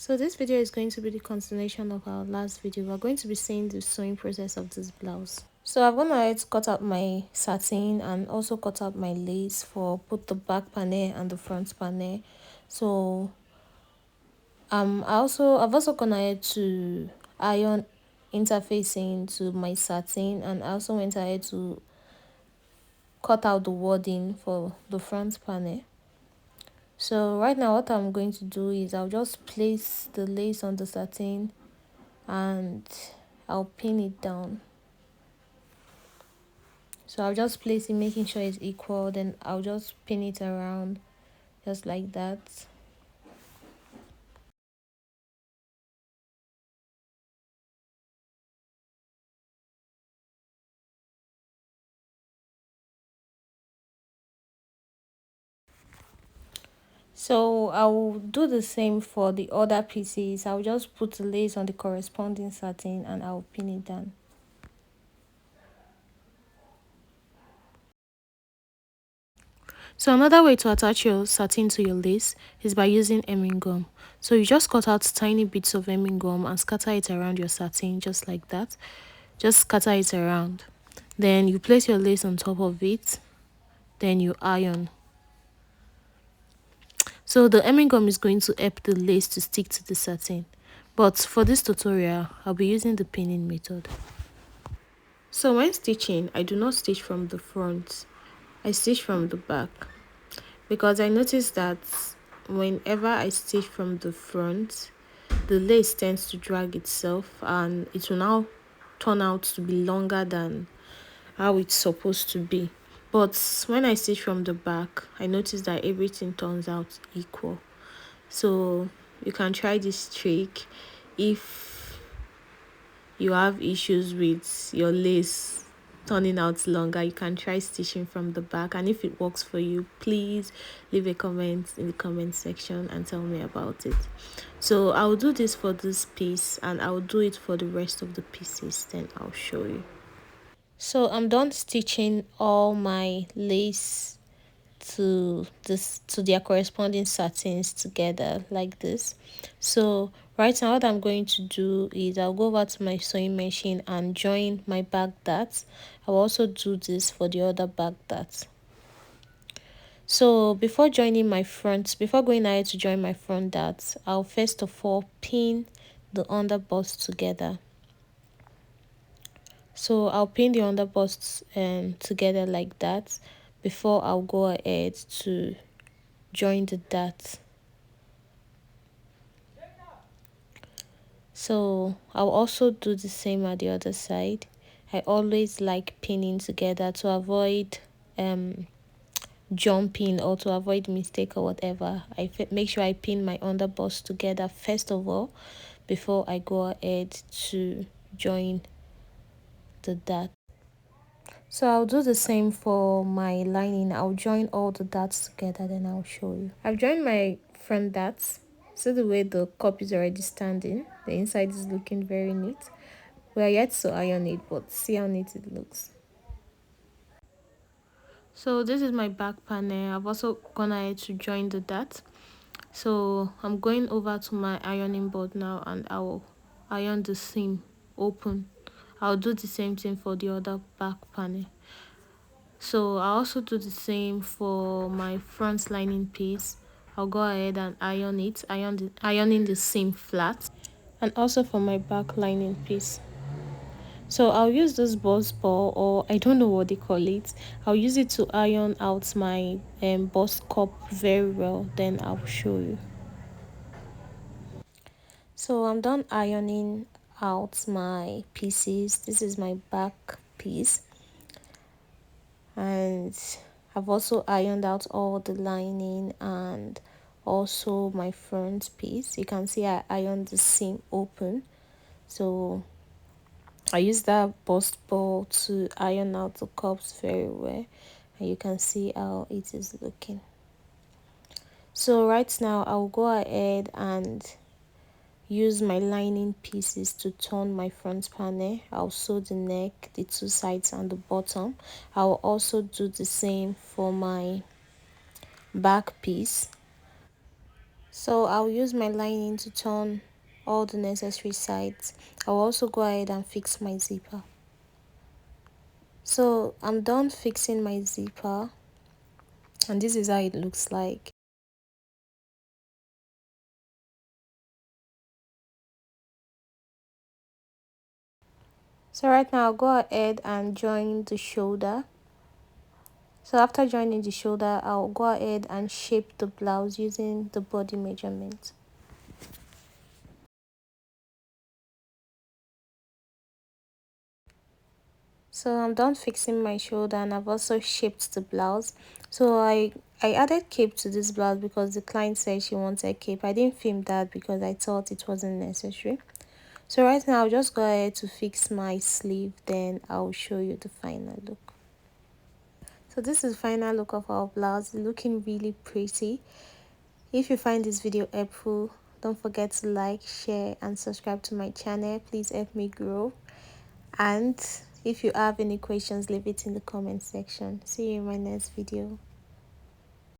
So this video is going to be the continuation of our last video. We're going to be seeing the sewing process of this blouse. So I've gone ahead to cut out my satin and also cut out my lace for both the back panel and the front panel. So I've also gone ahead to iron interfacing to my satin, and I also went ahead to cut out the wording for the front panel. So right now what I'm going to do is I'll just place the lace on the satin and I'll pin it down. So I'll just place it, making sure it's equal, then I'll just pin it around just like that. So I'll do the same for the other pieces. I'll just put the lace on the corresponding satin and I'll pin it down. So another way to attach your satin to your lace is by using hemming gum. So you just cut out tiny bits of hemming gum and scatter it around your satin just like that. Just scatter it around. Then you place your lace on top of it. Then you iron. So the hemming gum is going to help the lace to stick to the satin. But for this tutorial, I'll be using the pinning method. So when stitching, I do not stitch from the front. I stitch from the back. Because I noticed that whenever I stitch from the front, the lace tends to drag itself and it will now turn out to be longer than how it's supposed to be. But when I stitch from the back, I notice that everything turns out equal. So you can try this trick if you have issues with your lace turning out longer. You can try stitching from the back, and if it works for you, please leave a comment in the comment section and tell me about it. So I'll do this for this piece and I'll do it for the rest of the pieces, then I'll show you. So I'm done stitching all my lace to their corresponding satins together like this. So right now what I'm going to do is I'll go over to my sewing machine and join my back darts. I'll also do this for the other back darts. So before going ahead to join my front darts, I'll first of all pin the underbust together. So I'll pin the underbust together like that before I'll go ahead to join the dart. So I'll also do the same at the other side. I always like pinning together to avoid jumping or to avoid mistake or whatever. Make sure I pin my underbust together first of all before I go ahead to join the dart. So I'll do the same for my lining. I'll join all the darts together, then I'll show you. I've joined my front darts. See the way the cup is already standing. The inside is looking very neat. We are yet to iron it, but see how neat it looks. So this is my back panel. I've also gone ahead to join the dart. So I'm going over to my ironing board now and I'll iron the seam open. I'll do the same thing for the other back panel. So I also do the same for my front lining piece. I'll go ahead and iron it, ironing the seam flat, and also for my back lining piece. So I'll use this buzz ball, or I don't know what they call it. I'll use it to iron out my bust cup very well, then I'll show you. So I'm done ironing out my pieces. This is my back piece, and I've also ironed out all the lining and also my front piece. You can see I ironed the seam open. So I use that bust ball to iron out the cups very well, and you can see how it is looking. So right now I'll go ahead and use my lining pieces to turn my front panel. I'll sew the neck, the two sides and the bottom. I'll also do the same for my back piece. So I'll use my lining to turn all the necessary sides. I'll also go ahead and fix my zipper. So I'm done fixing my zipper, and this is how it looks like. So right now I'll go ahead and join the shoulder. So after joining the shoulder, I'll go ahead and shape the blouse using the body measurement. So I'm done fixing my shoulder, and I've also shaped the blouse. So I added cape to this blouse because the client said she wanted cape. I didn't film that because I thought it wasn't necessary. So right now I'll just go ahead to fix my sleeve, then I'll show you the final look. So this is the final look of our blouse, looking really pretty. If you find this video helpful, don't forget to like, share and subscribe to my channel. Please help me grow. And if you have any questions, leave it in the comment section. See you in my next video.